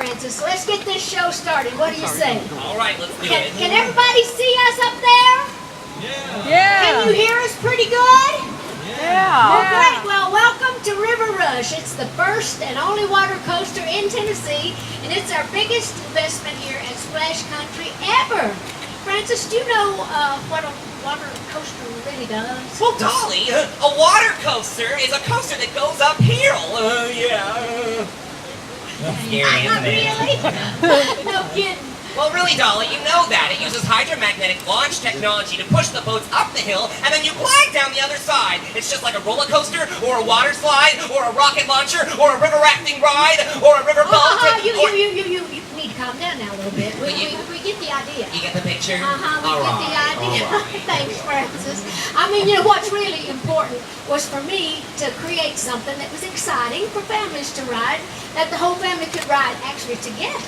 Francis. Let's get this show started. What do you say? All right, let's do Can, it. can everybody see us up there? Yeah. Can you hear us pretty good? Yeah. Oh, great. Well, welcome to RiverRush. It's the first and only water coaster in Tennessee, and it's our biggest investment here at Splash Country ever. Francis, do you know what a water coaster really does? Well, Dolly, a water coaster is a coaster that goes uphill. Yeah. That's scary, isn't it? Really? No kidding. Well, really, Dolly, you know that. It uses hydromagnetic launch technology to push the boats up the hill, and then you glide down the other side. It's just like a roller coaster, or a water slide, or a rocket launcher, or a river rafting ride, or a river boat. You need to calm down now a little bit. We get the idea. You get the picture? We get the idea. Thanks, Francis. I mean, you know, what's really important was for me to create something that was exciting for families to ride, that the whole family could ride actually together.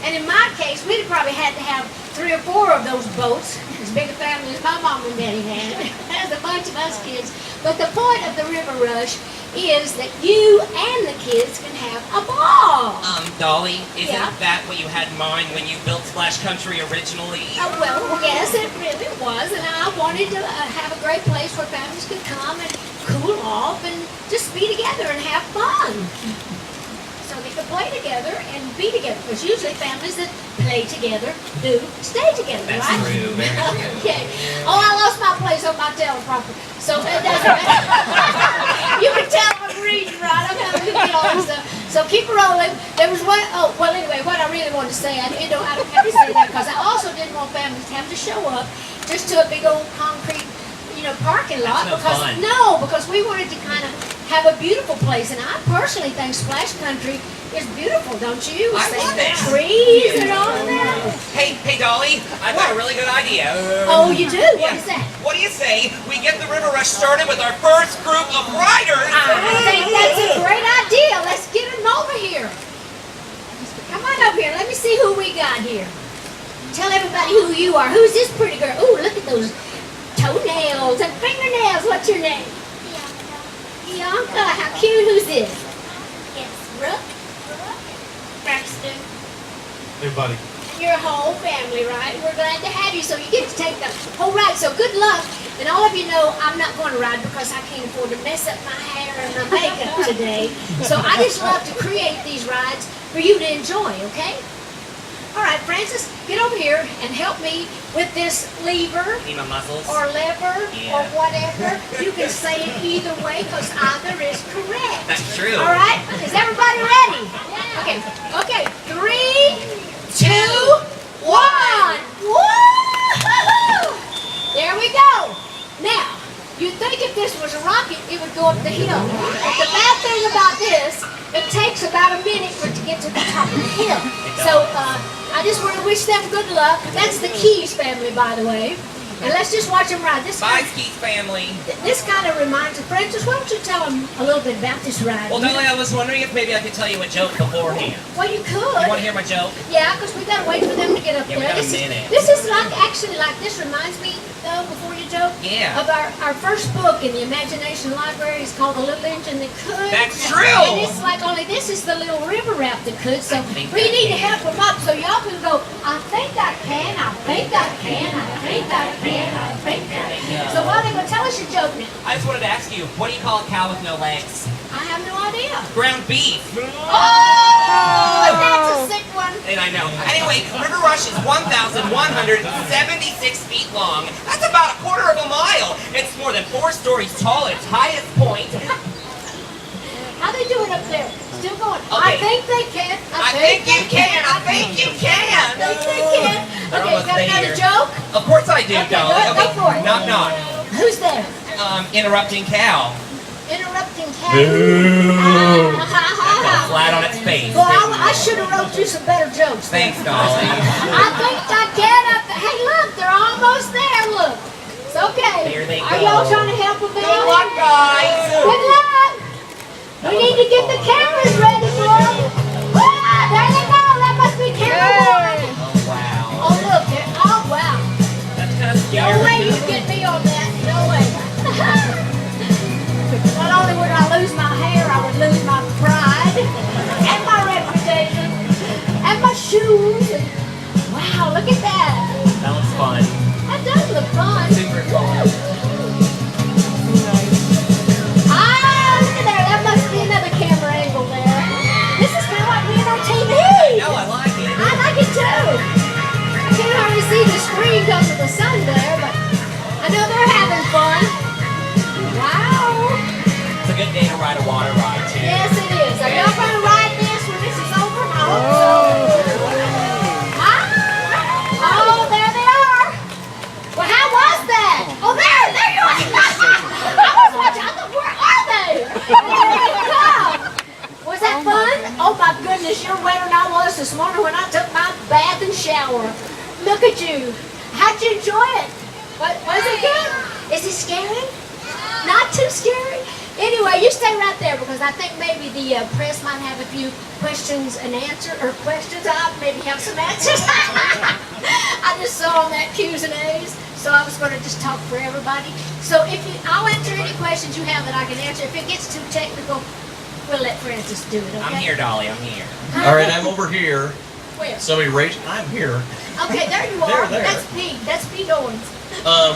And in my case, we'd have probably had to have 3 or 4 of those boats, as big a family as my mom and daddy had. There's a bunch of us kids. But the point of the RiverRush is that you and the kids can have a ball. Dolly, isn't that what you had in mind when you built Splash Country originally? Well, yes, it really was. And I wanted to have a great place where families could come and cool off and just be together and have fun. So they could play together and be together. Because usually families that play together do stay together, That's right? true, very true. Okay. Oh, I lost my place on my teleprompter. So it doesn't matter. You can tell I'm reading, right? I'm having to get all this stuff. So keep rolling. There was one, well, anyway, what I really wanted to say, I don't have to say that because I also didn't want families to have to show up just to a big old concrete, parking lot. Because we wanted to kind of have a beautiful place, and I personally think Splash Country is beautiful, don't you? I love it. Trees and all of that. Hey, Dolly, I've got a really good idea. Oh, you do? What is that? What do you say we get the RiverRush started with our first group of riders? I think that's a great idea. Let's get them over here. Come on over here. Let me see who we got here. Tell everybody who you are. Who's this pretty girl? Ooh, look at those toenails and fingernails. What's your name? Bianca. How cute. Who's this? It's Brooke. Braxton. Hey, buddy. And your whole family, right? We're glad to have you. So you get to take the whole ride. So good luck. And all of you know I'm not going to ride because I can't afford to mess up my hair and my makeup today. So I just love to create these rides for you to enjoy, okay? All right, Francis, get over here and help me with this lever Need my muscles? or lever or whatever. You can say it either way because either is correct. That's true. All right? Is everybody ready? Okay. Okay. 3, 2, 1. Woo! There we go. Now, you'd think if this was a rocket, it would go up the hill. But the bad thing about this, it takes about a minute for it to get to the top of the hill. So, I just want to wish them good luck. That's the Keys family, by the way. And let's just watch them ride. Bye, Skeet family. This kind of reminds us. Francis, why don't you tell them a little bit about this ride? Well, Dolly, I was wondering if maybe I could tell you a joke beforehand. Well, you could. You want to hear my joke? Yeah, because we got to wait for them to get up Yeah, there. we got a minute. This is like, actually, like, this reminds me, though, before you joke, Yeah. of our first book in the Imagination Library. It's called The Little Engine That Could. That's true. And it's like, only this is the little river raft that could. So we need to help them up so y'all can go, I think I can, I think I can, I think I can, I think I can. So while they go, tell us your joke now. I just wanted to ask you, what do you call a cow with no legs? I have no idea. Ground beef. Oh, that's a sick one. And I know. Anyway, RiverRush is 1,176 feet long. That's about a quarter of a mile. It's more than 4 stories tall at its highest point. How they doing up there? Still going? Okay. I think they can. I think you can. I think you can. I think they can. They're Okay, almost got another there. joke? Of course I do, Okay, Dolly. go for it. Knock, knock. Who's there? Interrupting cow. Interrupting cat. Flat on its face. Well, I should have wrote you some better jokes. Thanks, Dolly. I think I can up there. Hey, look, they're almost there. Look. It's okay. There they Are go. y'all trying to help them out? Good luck, guys. Good luck. We need to get the cameras ready for them. There they go. That must be camera one. Oh, wow. Oh, look. Oh, wow. That's kind of No scary. way you get me on that. No way. Not only would I lose my hair, I would lose my pride and my reputation. hour. Look at you. How'd you enjoy it? Was it good? Is it scary? Not too scary? Anyway, you stay right there because I think maybe the press might have a few questions and answers, or questions. I maybe have some answers. I just saw on that Q's and A's, so I was going to just talk for everybody. So I'll answer any questions you have that I can answer. If it gets too technical, we'll let Francis do it, okay? I'm here, Dolly, I'm here. All right, I'm over here. Where? Somebody raise. I'm here. Okay, there you are. There. That's Pete. That's Pete Owens.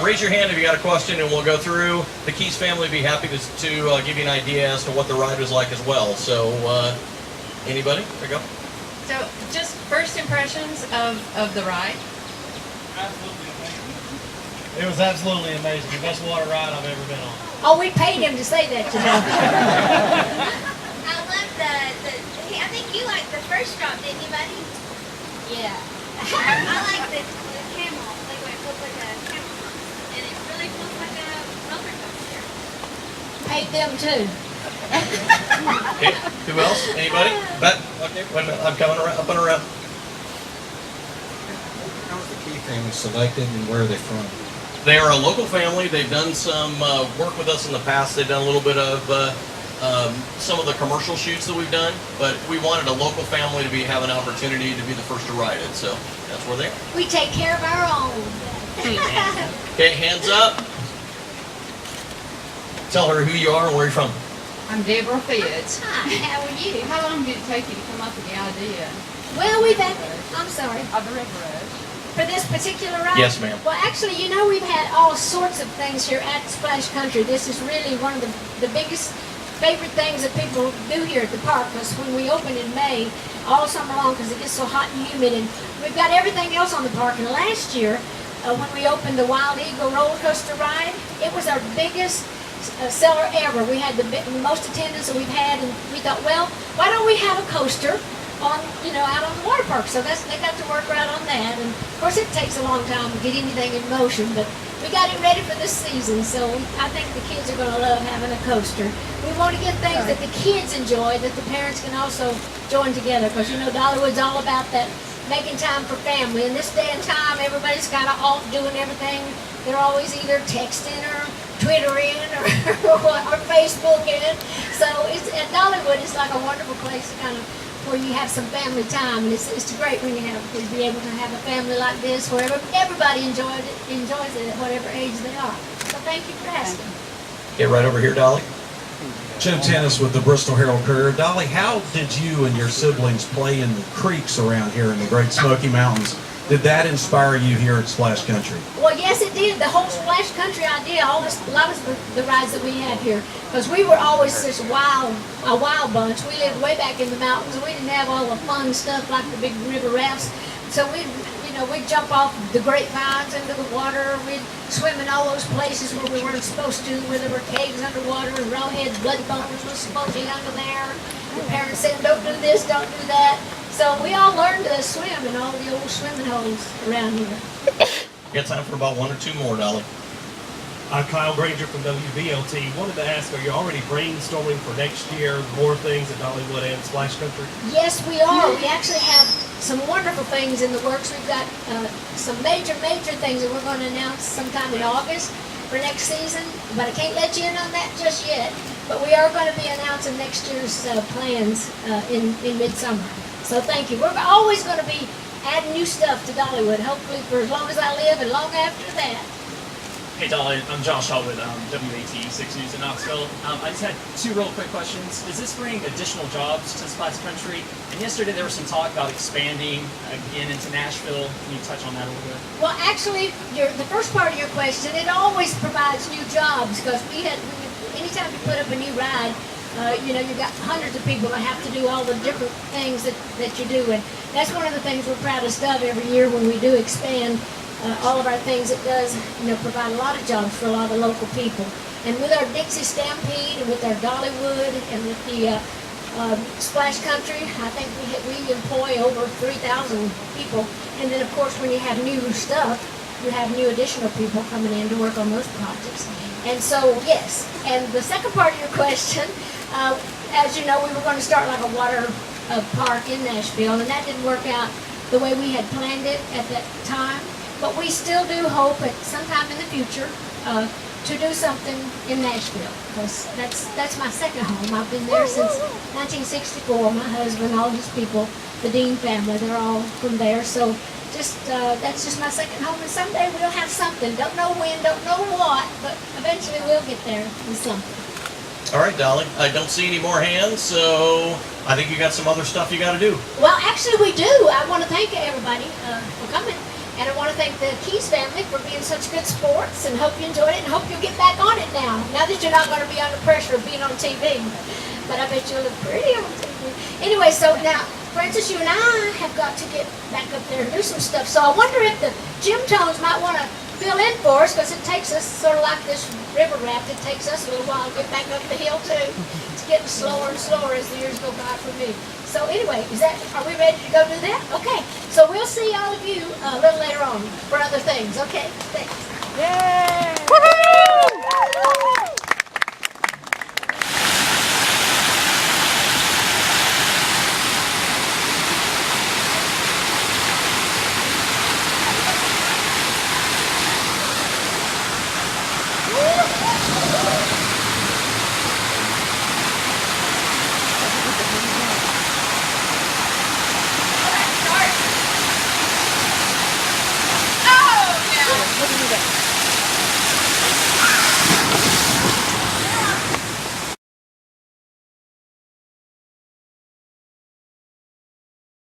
Raise your hand if you got a question, and we'll go through. The Keys family would be happy to give you an idea as to what the ride was like as well. So, anybody? There you go. So, just first impressions of the ride. It was absolutely amazing. The best water ride I've ever been on. Oh, we paid him to say that today. I love I think you liked the first drop, didn't you, buddy? Yeah. I like the camel. Like when it feels like a camel. And it really feels like a roller coaster. Paid them too. Okay. Who else? Anybody? Okay. Wait a minute. I'm coming around. Up and around. How was the Key family selected and where are they from? They are a local family. They've done some work with us in the past. They've done a little bit of some of the commercial shoots that we've done, but we wanted a local family to have an opportunity to be the first to ride it. So that's where they are. We take care of our own. Okay, hands up. Tell her who you are and where you're from. I'm Deborah Fitz. Hi, how are you? How long did it take you to come up with the idea Well, we've had, I'm sorry, of the RiverRush? for this particular ride? Yes, ma'am. Well, actually, we've had all sorts of things here at Splash Country. This is really one of the biggest favorite things that people do here at the park, because when we open in May, all summer long, because it gets so hot and humid, and we've got everything else on the park. And last year, when we opened the Wild Eagle roller coaster ride, it was our biggest seller ever. We had the most attendance that we've had, and we thought, well, why don't we have a coaster on, out on the water park? So they got to work right on that. And of course, it takes a long time to get anything in motion, but we got it ready for this season. So I think the kids are going to love having a coaster. We want to get things that the kids enjoy, that the parents can also join together, because Dollywood's all about that, making time for family. In this day and time, everybody's kind of off doing everything. They're always either texting or Twittering or Facebooking. So at Dollywood, it's like a wonderful place to kind of where you have some family time, and it's great when to be able to have a family like this, where everybody enjoys it at whatever age they are. So thank you for asking. Okay, right over here, Dolly. Joe Tennis with the Bristol Herald Courier. Dolly, how did you and your siblings play in the creeks around here in the Great Smoky Mountains? Did that inspire you here at Splash Country? Well, yes, it did. The whole Splash Country idea, a lot of the rides that we have here, because we were always such a wild bunch. We lived way back in the mountains. We didn't have all the fun stuff like the big river rafts. So we'd jump off the grapevines into the water. We'd swim in all those places where we weren't supposed to, where there were caves underwater and rawheads, blood bones was supposed to be under there. The parents said, don't do this, don't do that. So we all learned to swim in all the old swimming holes around here. Got time for about one or two more, Dolly. I'm Kyle Granger from WVLT. Wanted to ask, are you already brainstorming for next year more things at Dollywood and Splash Country? Yes, we are. We actually have some wonderful things in the works. We've got some major things that we're going to announce sometime in August for next season, but I can't let you in on that just yet. But we are going to be announcing next year's plans in midsummer. So thank you. We're always going to be adding new stuff to Dollywood, hopefully for as long as I live and long after that. Hey Dolly, I'm Josh Shaw with WAT 6 News in Knoxville. I just had two real quick questions. Does this bring additional jobs to Splash Country? And yesterday there was some talk about expanding again into Nashville. Can you touch on that a little bit? Well, actually, the first part of your question, it always provides new jobs, because anytime you put up a new ride, you've got hundreds of people that have to do all the different things that you do. And that's one of the things we're proudest of every year when we do expand all of our things. It does, provide a lot of jobs for a lot of local people. And with our Dixie Stampede and with our Dollywood and with the Splash Country, I think we employ over 3,000 people. And then, of course, when you have new stuff, you have new additional people coming in to work on those projects. And so, yes. And the second part of your question, as you know, we were going to start like a water park in Nashville, and that didn't work out the way we had planned it at that time. But we still do hope at sometime in the future to do something in Nashville, because that's my second home. I've been there since 1964. My husband, all his people, the Dean family, they're all from there. So that's just my second home, and someday we'll have something. Don't know when, don't know what, but eventually we'll get there with something. All right, Dolly. I don't see any more hands, so I think you got some other stuff you got to do. Well, actually we do. I want to thank everybody for coming. And I want to thank the Keys family for being such good sports, and hope you enjoyed it, and hope you'll get back on it now that you're not going to be under pressure of being on TV. But I bet you'll look pretty on TV. Anyway, so now, Francis, you and I have got to get back up there and do some stuff. So I wonder if the gym tones might want to fill in for us, because it takes us, sort of like this river raft, it takes us a little while to get back up the hill too. It's getting slower and slower as the years go by for me. So anyway, are we ready to go do that? Okay, so we'll see all of you a little later on for other things. Okay, thanks. Yay! Woohoo!